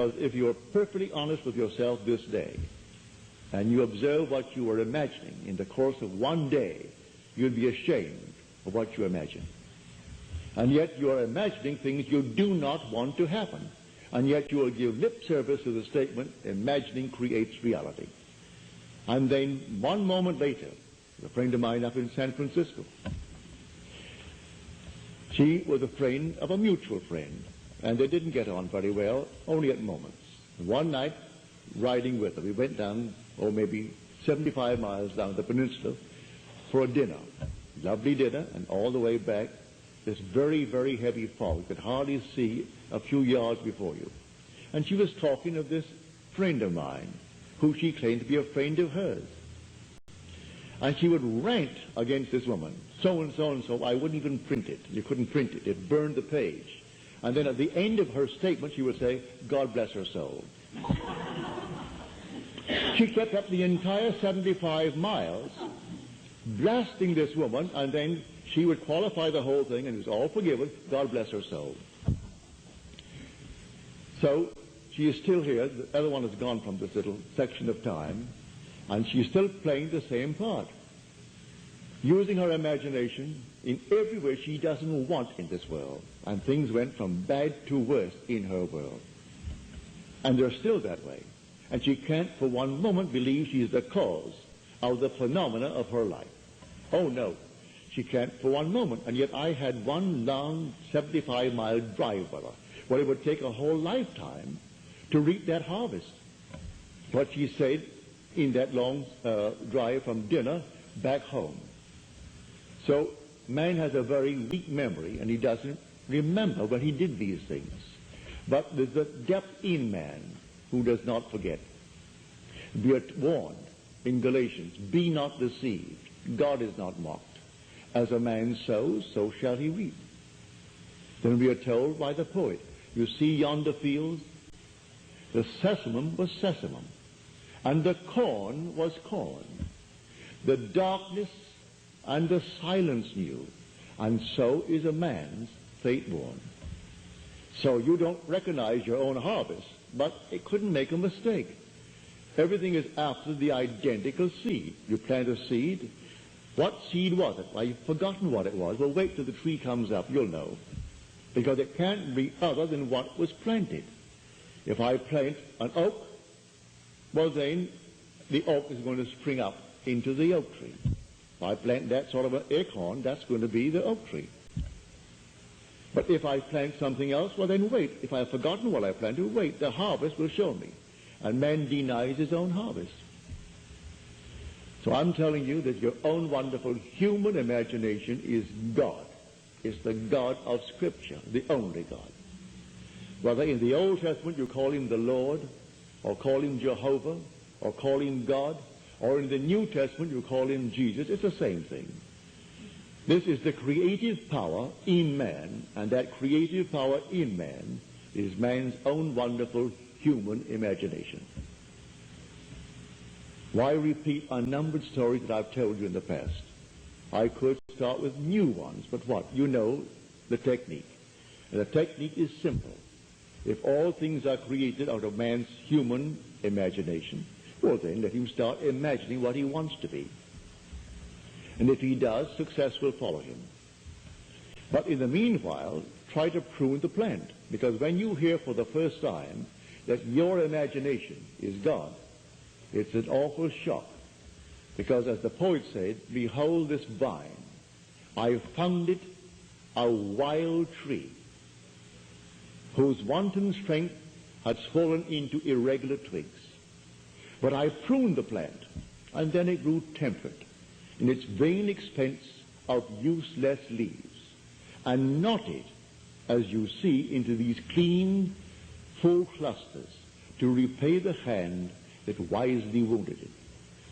if you are perfectly honest with yourself this day, and you observe what you are imagining in the course of one day, you'll be ashamed of what you imagine. And yet you are imagining things you do not want to happen. And yet you will give lip service to the statement, imagining creates reality. And then 1 moment later, a friend of mine up in San Francisco, she was a friend of a mutual friend, and they didn't get on very well, only at moments. One night, riding with her, we went down, maybe 75 miles down the peninsula for a dinner. Lovely dinner, and all the way back, this very, very heavy fog. You could hardly see a few yards before you. And she was talking of this friend of mine, who she claimed to be a friend of hers. And she would rant against this woman, so and so and so. I wouldn't even print it. You couldn't print it. It burned the page. And then at the end of her statement, she would say, God bless her soul. She kept up the entire 75 miles, blasting this woman, and then she would qualify the whole thing, and it was all forgiven. God bless her soul. So she is still here. The other one has gone from this little section of time, and she's still playing the same part, using her imagination in every way she doesn't want in this world. And things went from bad to worse in her world. And they're still that way. And she can't for one moment believe she is the cause of the phenomena of her life. Oh no, she can't for one moment. And yet I had one long 75-mile drive with her, where it would take a whole lifetime to reap that harvest. What she said in that long drive from dinner back home. So man has a very weak memory, and he doesn't remember when he did these things. But there's a depth in man who does not forget. Be warned in Galatians, be not deceived. God is not mocked. As a man sows, so shall he reap. Then we are told by the poet, you see yonder fields, the sesamum was sesamum, and the corn was corn. The darkness and the silence knew, and so is a man's fate born. So you don't recognize your own harvest, but it couldn't make a mistake. Everything is after the identical seed. You plant a seed. What seed was it? Well, you've forgotten what it was. Well, wait till the tree comes up. You'll know. Because it can't be other than what was planted. If I plant an oak, well then, the oak is going to spring up into the oak tree. If I plant that sort of an acorn, that's going to be the oak tree. But if I plant something else, well then wait. If I've forgotten what I planted, wait. The harvest will show me. And man denies his own harvest. So I'm telling you that your own wonderful human imagination is God. It's the God of Scripture, the only God. Whether in the Old Testament you call him the Lord, or call him Jehovah, or call him God, or in the New Testament you call him Jesus, it's the same thing. This is the creative power in man, and that creative power in man is man's own wonderful human imagination. Why repeat unnumbered stories that I've told you in the past? I could start with new ones, but what? You know the technique. And the technique is simple. If all things are created out of man's human imagination, well then let him start imagining what he wants to be. And if he does, success will follow him. But in the meanwhile, try to prune the plant. Because when you hear for the first time that your imagination is God, it's an awful shock. Because as the poet said, behold this vine, I found it a wild tree, whose wanton strength had fallen into irregular twigs. But I pruned the plant, and then it grew temperate in its vain expense of useless leaves, and knotted, as you see, into these clean, full clusters, to repay the hand that wisely wounded it.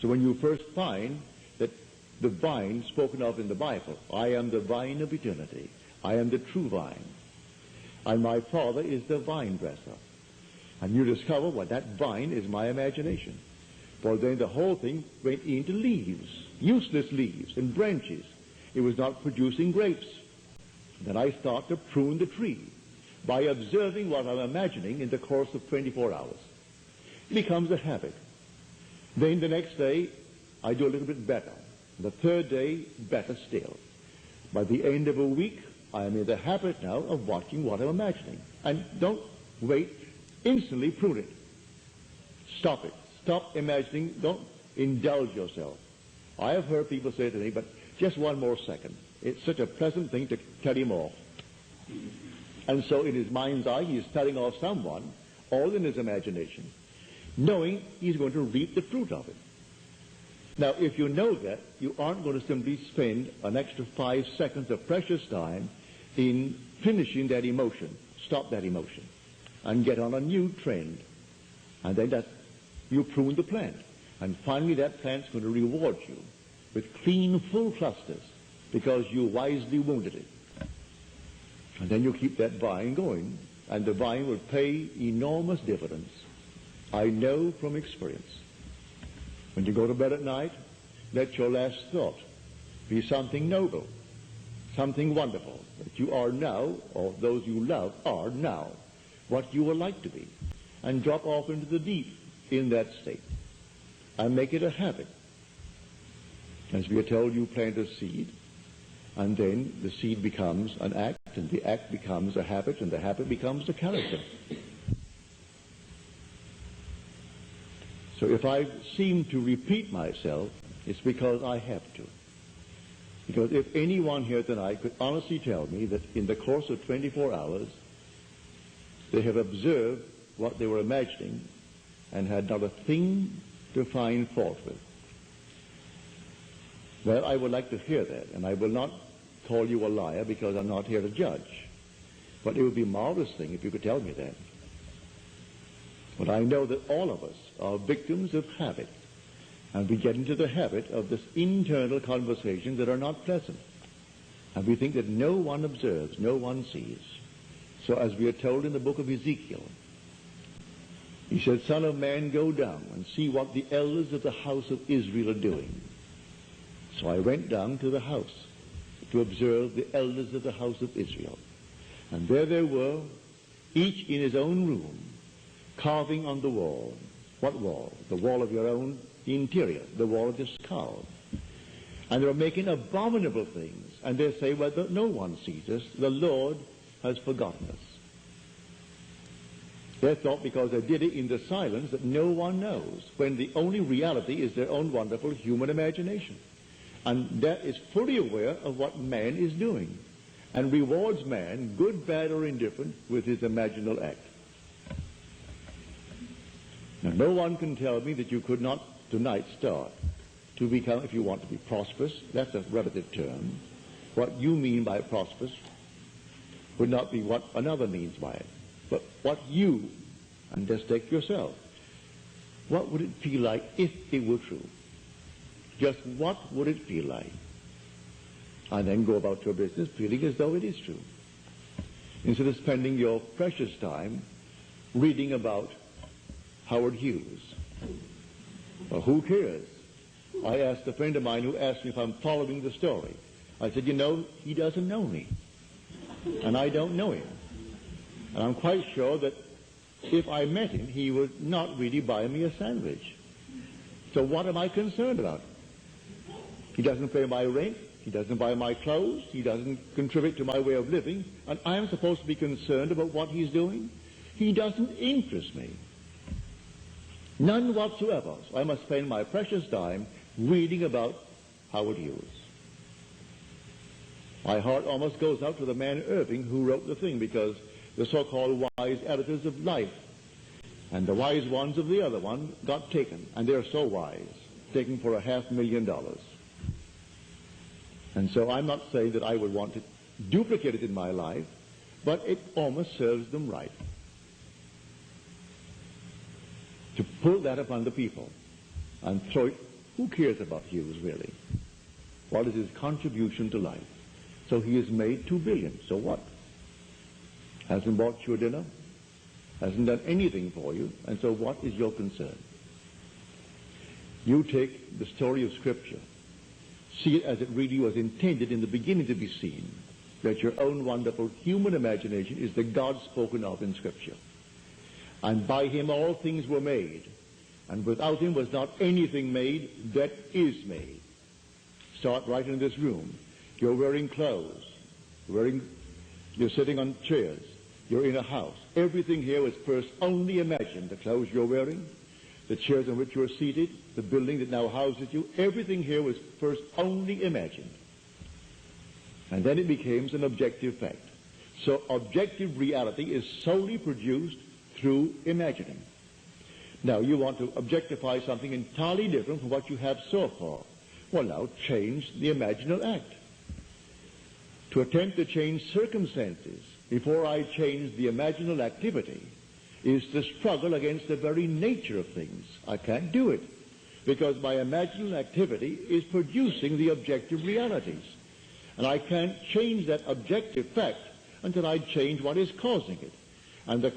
So when you first find that the vine spoken of in the Bible, I am the vine of eternity, I am the true vine, and my Father is the vine dresser. And you discover, well, that vine is my imagination. For then the whole thing went into leaves, useless leaves and branches. It was not producing grapes. Then I start to prune the tree. by observing what I'm imagining in the course of 24 hours. It becomes a habit. Then the next day, I do a little bit better. The third day, better still. By the end of a week, I am in the habit now of watching what I'm imagining. And don't wait, instantly prune it. Stop it. Stop imagining. Don't indulge yourself. I have heard people say to me, but just one more second. It's such a pleasant thing to tell him off. And so in his mind's eye, he is telling off someone, all in his imagination, knowing he's going to reap the fruit of it. Now, if you know that, you aren't going to simply spend an extra 5 seconds of precious time in finishing that emotion. Stop that emotion and get on a new trend. And then you prune the plant. And finally that plant's going to reward you with clean, full clusters because you wisely wounded it. And then you keep that vine going, and the vine will pay enormous dividends. I know from experience. When you go to bed at night, let your last thought be something noble, something wonderful, that you are now, or those you love are now, what you would like to be, and drop off into the deep in that state, and make it a habit. As we are told, you plant a seed, and then the seed becomes an act, and the act becomes a habit, and the habit becomes a character. So if I seem to repeat myself, it's because I have to. Because if anyone here tonight could honestly tell me that in the course of 24 hours, they have observed what they were imagining and had not a thing to find fault with, well, I would like to hear that, and I will not call you a liar because I'm not here to judge. But it would be a marvelous thing if you could tell me that. But I know that all of us are victims of habit, and we get into the habit of this internal conversations that are not pleasant. And we think that no one observes, no one sees. So as we are told in the book of Ezekiel, he said, Son of man, go down and see what the elders of the house of Israel are doing. So I went down to the house to observe the elders of the house of Israel. And there they were, each in his own room, carving on the wall. What wall? The wall of your own interior, the wall of your skull. And they were making abominable things. And they say, well, no one sees us. The Lord has forgotten us. They thought because they did it in the silence that no one knows, when the only reality is their own wonderful human imagination. And that is fully aware of what man is doing and rewards man, good, bad, or indifferent, with his imaginal act. Now, no one can tell me that you could not tonight start to become, if you want to be prosperous, that's a relative term. What you mean by prosperous would not be what another means by it, but what you, and just take yourself, what would it feel like if it were true? Just what would it feel like? And then go about your business feeling as though it is true. Instead of spending your precious time reading about Howard Hughes. Well, who cares? I asked a friend of mine who asked me if I'm following the story. I said, you know, he doesn't know me. And I don't know him. And I'm quite sure that if I met him, he would not really buy me a sandwich. So what am I concerned about? He doesn't pay my rent. He doesn't buy my clothes. He doesn't contribute to my way of living. And I'm supposed to be concerned about what he's doing? He doesn't interest me. None whatsoever. So I must spend my precious time reading about Howard Hughes. My heart almost goes out to the man Irving who wrote the thing, because the so-called wise editors of Life and the wise ones of the other one got taken, and they're so wise, taken for $500,000. And so I'm not saying that I would want to duplicate it in my life, but it almost serves them right to pull that upon the people and throw it. Who cares about Hughes, really? What is his contribution to life? So he has made $2 billion. So what? Hasn't bought you a dinner? Hasn't done anything for you. And so what is your concern? You take the story of Scripture, see it as it really was intended in the beginning to be seen, that your own wonderful human imagination is the God spoken of in Scripture. And by him all things were made, and without him was not anything made that is made. Start right in this room. You're wearing clothes. You're sitting on chairs. You're in a house. Everything here was first only imagined. The clothes you're wearing, the chairs on which you're seated, the building that now houses you, everything here was first only imagined. And then it becomes an objective fact. So objective reality is solely produced through imagining. Now you want to objectify something entirely different from what you have so far. Well, now change the imaginal act. To attempt to change circumstances before I change the imaginal activity is to struggle against the very nature of things. I can't do it because my imaginal activity is producing the objective realities. And I can't change that objective fact until I change what is causing it. And the